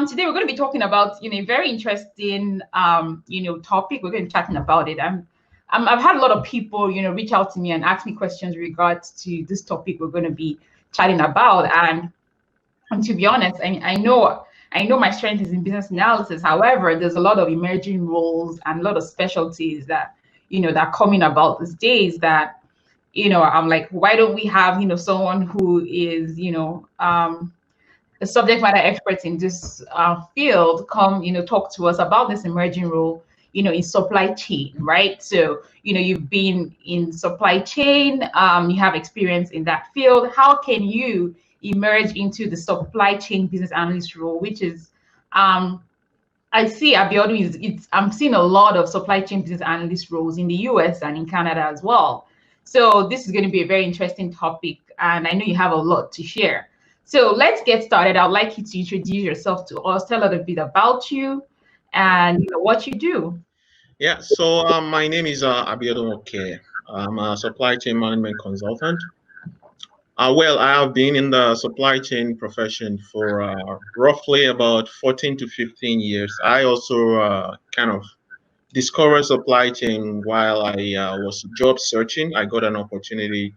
today we're going to be talking about, a very interesting, topic. We're going to be chatting about it. I've had a lot of people, reach out to me and ask me questions regards to this topic we're going to be chatting about. And to be honest, I know my strength is in business analysis. However, there's a lot of emerging roles and a lot of specialties that, that are coming about these days that, I'm like, why don't we have, someone who is, a subject matter expert in this field come, talk to us about this emerging role, in supply chain, right? So, you've been in supply chain, you have experience in that field. How can you emerge into the supply chain business analyst role, which is, I see Abiodun I'm seeing a lot of supply chain business analyst roles in the US and in Canada as well. So this is going to be a very interesting topic, and I know you have a lot to share. So let's get started. I'd like you to introduce yourself to us, tell a little bit about you and what you do. Yeah, so my name is Abiodun Oke. I'm a supply chain management consultant. Well, I have been in the supply chain profession for roughly about 14 to 15 years. I also kind of discovered supply chain while I was job searching. I got an opportunity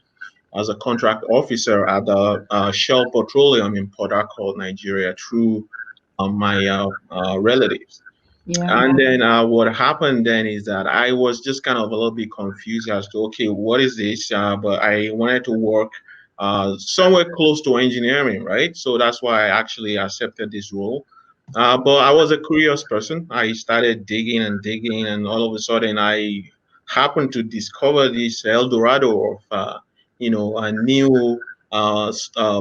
as a contract officer at the Shell Petroleum in Port Harcourt, Nigeria, through my relatives. Yeah. And then what happened then is that I was just kind of a little bit confused as to, okay, what is this? But I wanted to work somewhere close to engineering, right? So that's why I actually accepted this role. But I was a curious person. I started digging and digging, and all of a sudden I happened to discover this El Dorado of, a new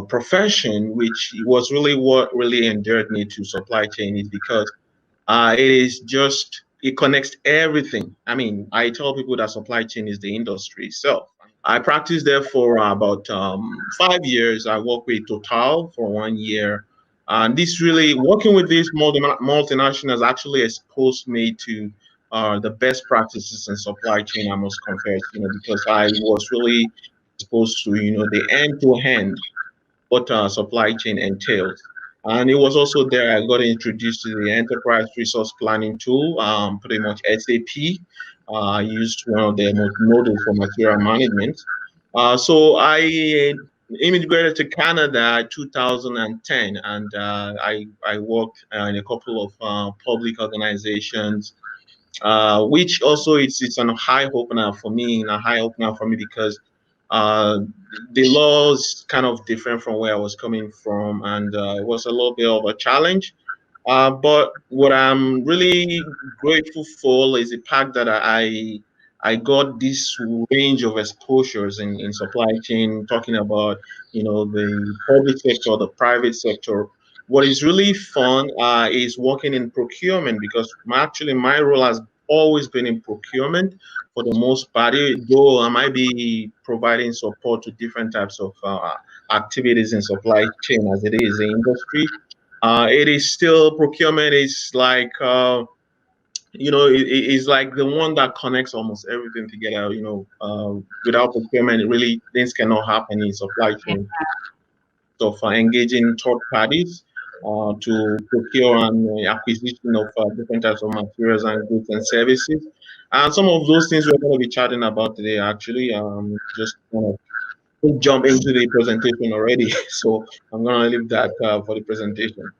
profession, which was really what really endeared me to supply chain, is because it connects everything. I mean, I tell people that supply chain is the industry itself. I practiced there for about 5 years. I worked with Total for 1 year. And this really, working with these multinationals actually exposed me to the best practices in supply chain, I must confess, because I was really exposed to, the end-to-end what supply chain entails. And it was also there I got introduced to the enterprise resource planning tool, pretty much SAP. I used one of their models for material management. So I immigrated to Canada 2010, and I worked in a couple of public organizations, which also it's an eye opener for me, because uh, the law is kind of different from where I was coming from, and it was a little bit of a challenge. But what I'm really grateful for is the fact that I got this range of exposures in supply chain, talking about the public sector, the private sector. What is really fun is working in procurement, because my role has always been in procurement for the most part, though I might be providing support to different types of activities in supply chain as it is the industry. It is still procurement is like it is like the one that connects almost everything together. Without procurement, really things cannot happen in supply chain. So for engaging third parties to procure and acquisition of different types of materials and goods and services. And some of those things we're going to be chatting about today, actually, just kind of jump into the presentation already. So I'm going to leave that for the presentation.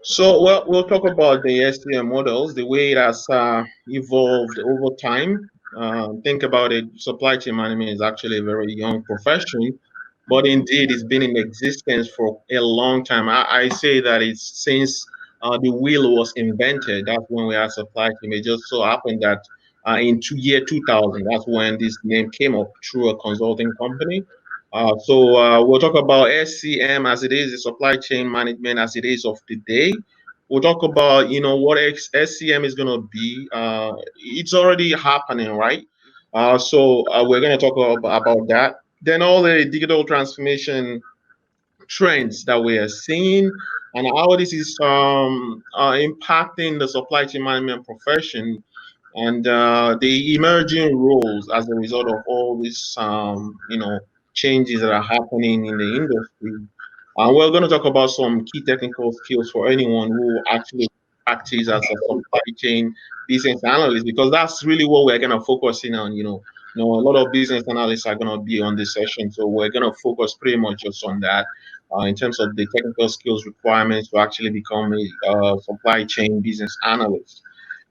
So we'll talk about the SCM models, the way it has evolved over time. Think about it, supply chain management is actually a very young profession, but indeed it's been in existence for a long time. I say that it's since the wheel was invented, that's when we had supply chain. It just so happened that in year 2000, that's when this name came up through a consulting company. So we'll talk about SCM as it is, the supply chain management as it is of the day. We'll talk about, what SCM is going to be. It's already happening, right? So we're going to talk about that. Then all the digital transformation trends that we are seeing and how this is impacting the supply chain management profession, and the emerging roles as a result of all these changes that are happening in the industry. We're going to talk about some key technical skills for anyone who actually practice as a supply chain business analyst, because that's really what we're going to focus in on. A lot of business analysts are going to be on this session, so we're going to focus pretty much just on that in terms of the technical skills requirements to actually become a supply chain business analyst.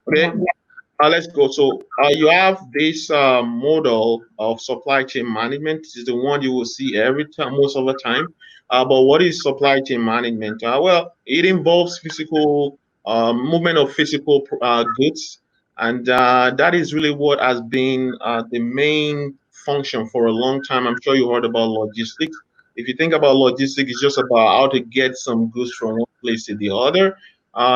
Okay. Yeah. Let's go. So you have this model of supply chain management. This is the one you will see every time, most of the time. But what is supply chain management? Well, it involves physical movement of physical goods, and that is really what has been the main function for a long time. I'm sure you heard about logistics. If you think about logistics, it's just about how to get some goods from one place to the other.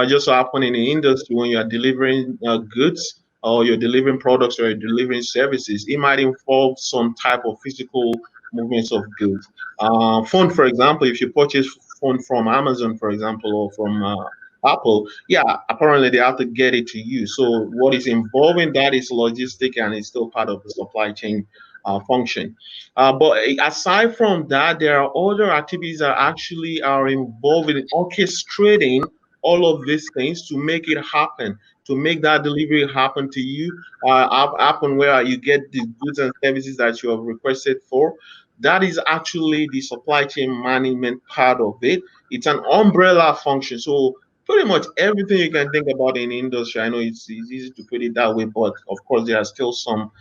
Just so happen in the industry when you are delivering goods or you're delivering products or you're delivering services, it might involve some type of physical movements of goods. Phone, for example, if you purchase phone from Amazon, for example, or from Apple, yeah, apparently they have to get it to you. So what is involved in that is logistic, and it's still part of the supply chain function. But aside from that, there are other activities that actually are involved in orchestrating all of these things to make it happen, to make that delivery happen to you, happen where you get the goods and services that you have requested for. That is actually the supply chain management part of it. It's an umbrella function. So pretty much everything you can think about in the industry. I know it's easy to put it that way, but of course there are still some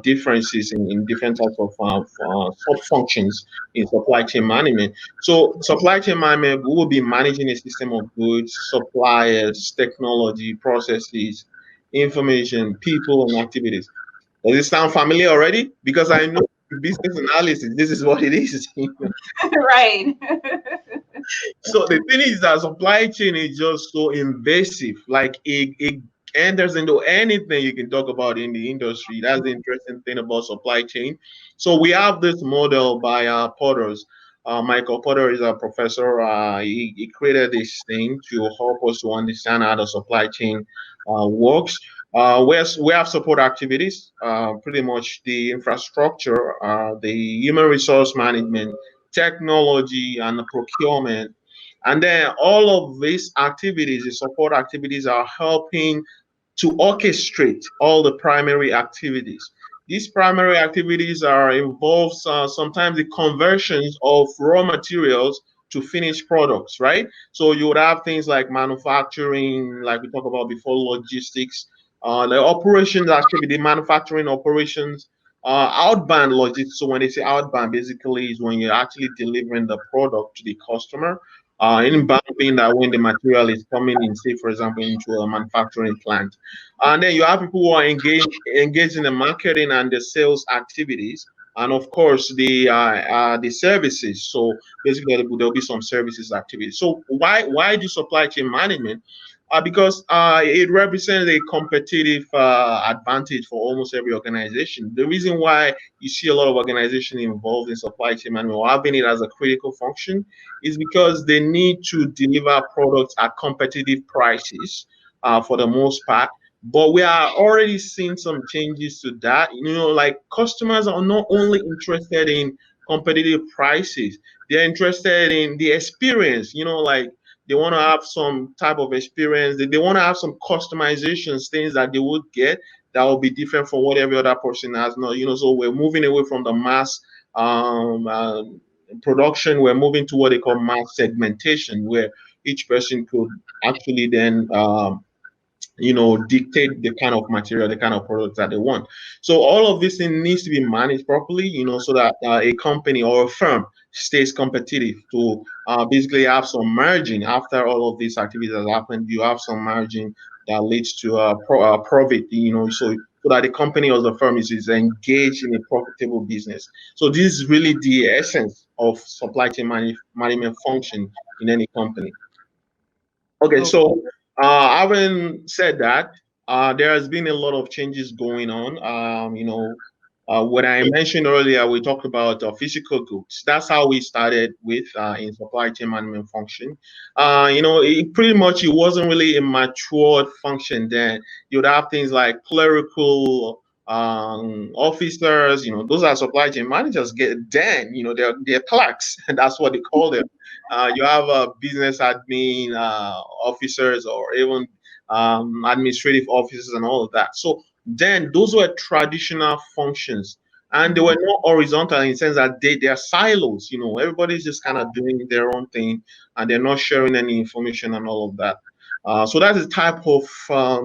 differences in different types of sub functions in supply chain management. So supply chain management, we will be managing a system of goods, suppliers, technology, processes, information, people, and activities. Does it sound familiar already? Because I know business analysis, this is what it is. Right. So the thing is that supply chain is just so invasive. Like it enters into anything you can talk about in the industry. That's the interesting thing about supply chain. So we have this model by Potters. Michael Potter is a professor. He created this thing to help us to understand how the supply chain works. We have support activities, pretty much the infrastructure, the human resource management, technology, and the procurement. And then all of these activities, the support activities, are helping to orchestrate all the primary activities. These primary activities are involves sometimes the conversions of raw materials to finished products, right? So you would have things like manufacturing, like we talked about before, logistics, the operations activity, manufacturing operations, outbound logistics. So when they say outbound, basically is when you're actually delivering the product to the customer. Inbound being that when the material is coming in, say for example, into a manufacturing plant. And then you have people who are engaged in the marketing and the sales activities, and of course the services. So basically there'll be some services activities. So why do supply chain management? Because it represents a competitive advantage for almost every organization. The reason why you see a lot of organizations involved in supply chain management or having it as a critical function is because they need to deliver products at competitive prices for the most part. But we are already seeing some changes to that. Like customers are not only interested in competitive prices, they're interested in the experience, like they want to have some type of experience. They want to have some customizations, things that they would get that will be different from what every other person has. No, so we're moving away from the mass production. We're moving to what they call mass segmentation, where each person could actually then dictate the kind of material, the kind of products that they want. So all of this thing needs to be managed properly, so that a company or a firm stays competitive to basically have some margin after all of these activities have happened. You have some margin that leads to profit, so that the company or the firm is engaged in a profitable business. So this is really the essence of supply chain management function in any company. Okay, Okay. so having said that, there has been a lot of changes going on. When I mentioned earlier, we talked about physical goods. That's how we started with in supply chain management function. It pretty much it wasn't really a matured function then. You'd have things like clerical officers, those are supply chain managers. Then, they're clerks, and that's what they call them. You have business admin officers, or even administrative officers, and all of that. So then those were traditional functions, and they were not horizontal in the sense that they are silos. Everybody's just kind of doing their own thing, and they're not sharing any information and all of that. So that is type of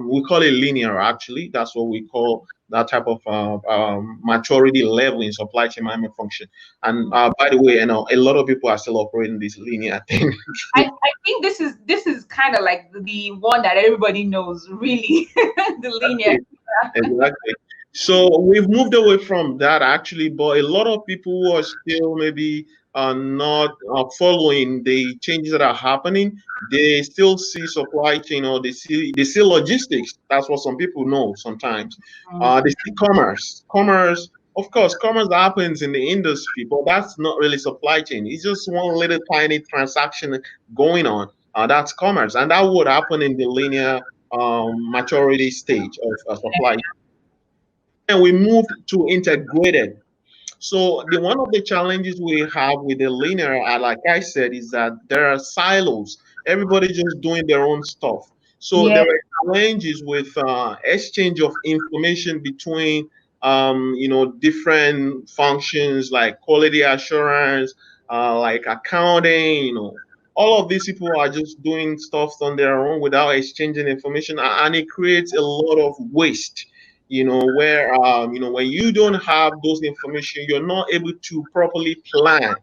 we call it linear. Actually, that's what we call that type of maturity level in supply chain management function. And by the way, a lot of people are still operating this linear thing. I think this is kind of like the one that everybody knows, really, the linear. Exactly. So we've moved away from that actually, but a lot of people who are still maybe not following the changes that are happening, they still see supply chain, or they see logistics. That's what some people know sometimes. They see commerce. Commerce, of course, commerce happens in the industry, but that's not really supply chain. It's just one little tiny transaction going on. That's commerce, and that would happen in the linear maturity stage of supply. And we moved to integrated. So one of the challenges we have with the linear, like I said, is that there are silos. Everybody just doing their own stuff. So Yeah. there are challenges with exchange of information between different functions like quality assurance, like accounting. All of these people are just doing stuff on their own without exchanging information, and it creates a lot of waste. Where when you don't have those information, you're not able to properly plan.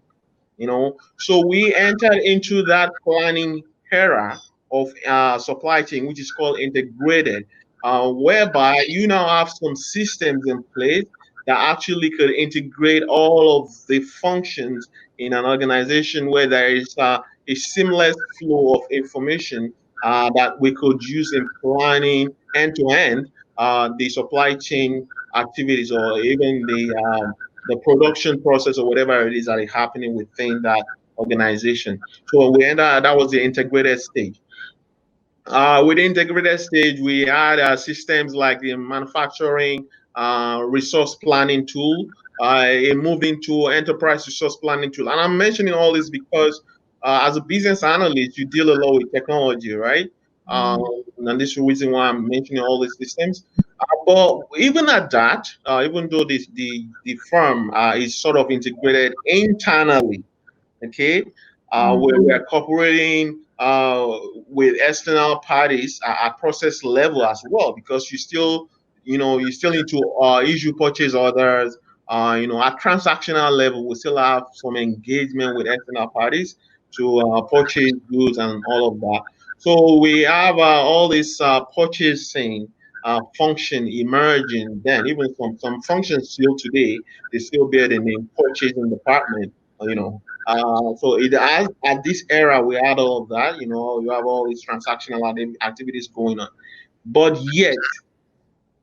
So we entered into that planning era of supply chain, which is called integrated, whereby you now have some systems in place that actually could integrate all of the functions in an organization, where there is a seamless flow of information that we could use in planning end to end the supply chain activities, or even the production process, or whatever it is that is happening within that organization. So that was the integrated stage. With the integrated stage, we had systems like the manufacturing resource planning tool. It moved into enterprise resource planning tool. And I'm mentioning all this because as a business analyst, you deal a lot with technology, right? And this is the reason why I'm mentioning all these systems. But even at that, even though the firm is sort of integrated internally, okay, where we are cooperating with external parties at process level as well, because you still need to issue purchase orders. At transactional level, we still have some engagement with external parties to purchase goods and all of that. So we have all this purchasing function emerging. Then even some functions still today, they still bear the name purchasing department. So at this era, we had all of that. You have all these transactional activities going on, but yet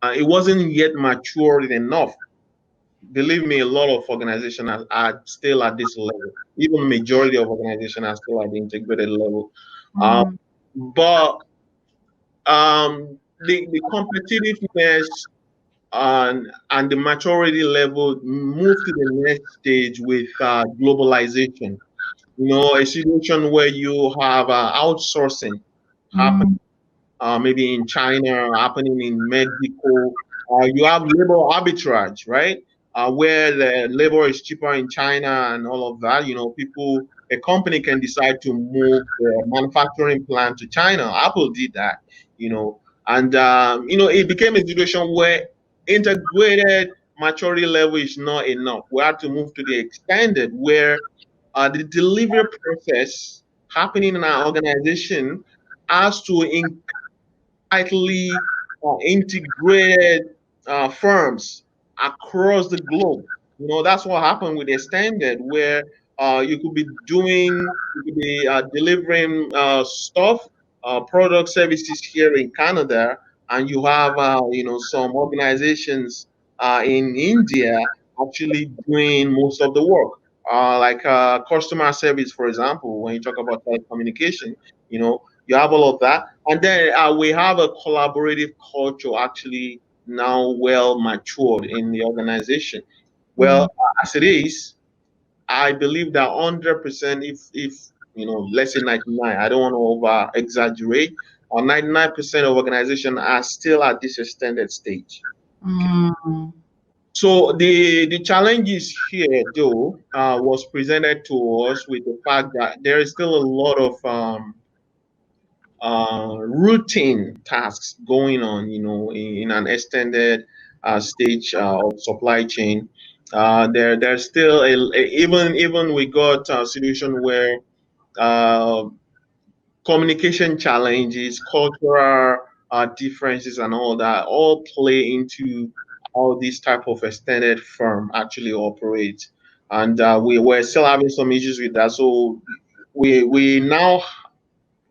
it wasn't yet matured enough. Believe me, a lot of organizations are still at this level. Even majority of organizations are still at the integrated level. But the competitiveness and the maturity level move to the next stage with globalization. A situation where you have outsourcing happening, maybe in China, happening in Mexico. You have labor arbitrage, right? Where the labor is cheaper in China and all of that. A company can decide to move their manufacturing plant to China. Apple did that, and it became a situation where integrated maturity level is not enough. We had to move to the extended, where the delivery process happening in our organization has to tightly integrated firms across the globe. That's what happened with extended, where you could be delivering stuff, product services here in Canada, and you have some organizations in India actually doing most of the work, like customer service, for example. When you talk about telecommunication, you have all of that, and then we have a collaborative culture actually now well matured in the organization. Well, as it is, I believe that 100%, if let's say 99, I don't want to over exaggerate, or 99% of organizations are still at this extended stage. Mm. So the challenges here, though, was presented to us with the fact that there is still a lot of routine tasks going on, in an extended stage of supply chain. There's still even we got a solution where uh, communication challenges, cultural differences, and all that all play into how this type of extended firm actually operates. And we're still having some issues with that. So we now,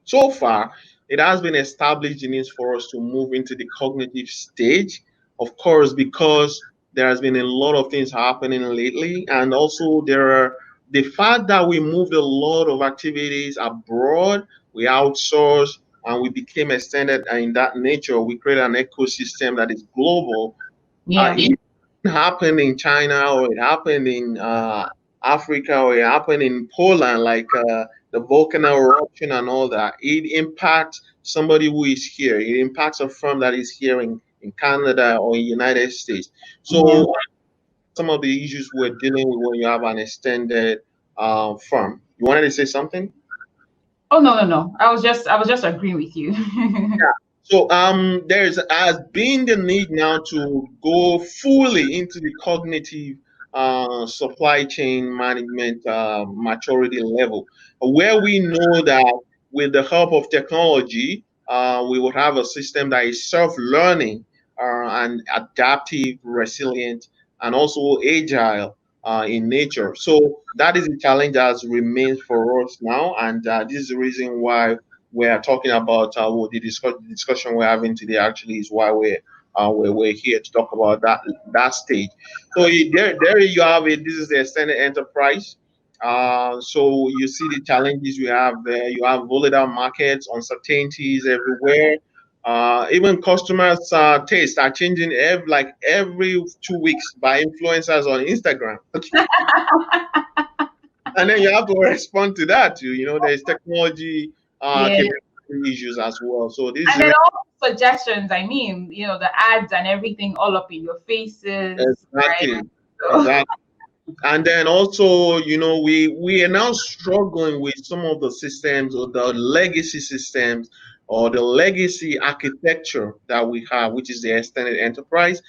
so far, it has been established in it for us to move into the cognitive stage, of course, because there has been a lot of things happening lately, and also there are the fact that we moved a lot of activities abroad, we outsourced, and we became extended in that nature. We created an ecosystem that is global. Yeah. It happened in China, or it happened in Africa, or it happened in Poland, like the volcano eruption and all that. It impacts somebody who is here. It impacts a firm that is here in Canada or in United States. So some of the issues we're dealing with when you have an extended firm. You wanted to say something? Oh, no. I was just agreeing with you. Yeah. So there's has been the need now to go fully into the cognitive supply chain management maturity level, where we know that with the help of technology, we will have a system that is self-learning and adaptive, resilient, and also agile in nature. So that is a challenge that remains for us now, and this is the reason why we are talking about the discussion we're having today. Actually, is why we're here to talk about that stage. So there you have it. This is the extended enterprise. So you see the challenges we have there. You have volatile markets, uncertainties everywhere. Even customers' tastes are changing every 2 weeks by influencers on Instagram. And then you have to respond to that too. There's technology Yeah. issues as well. So this And is then all the suggestions, I mean, the ads and everything all up in your faces, exactly right? So, exactly. And then also, we are now struggling with some of the systems, or the legacy systems, or the legacy architecture that we have, which is the extended enterprise.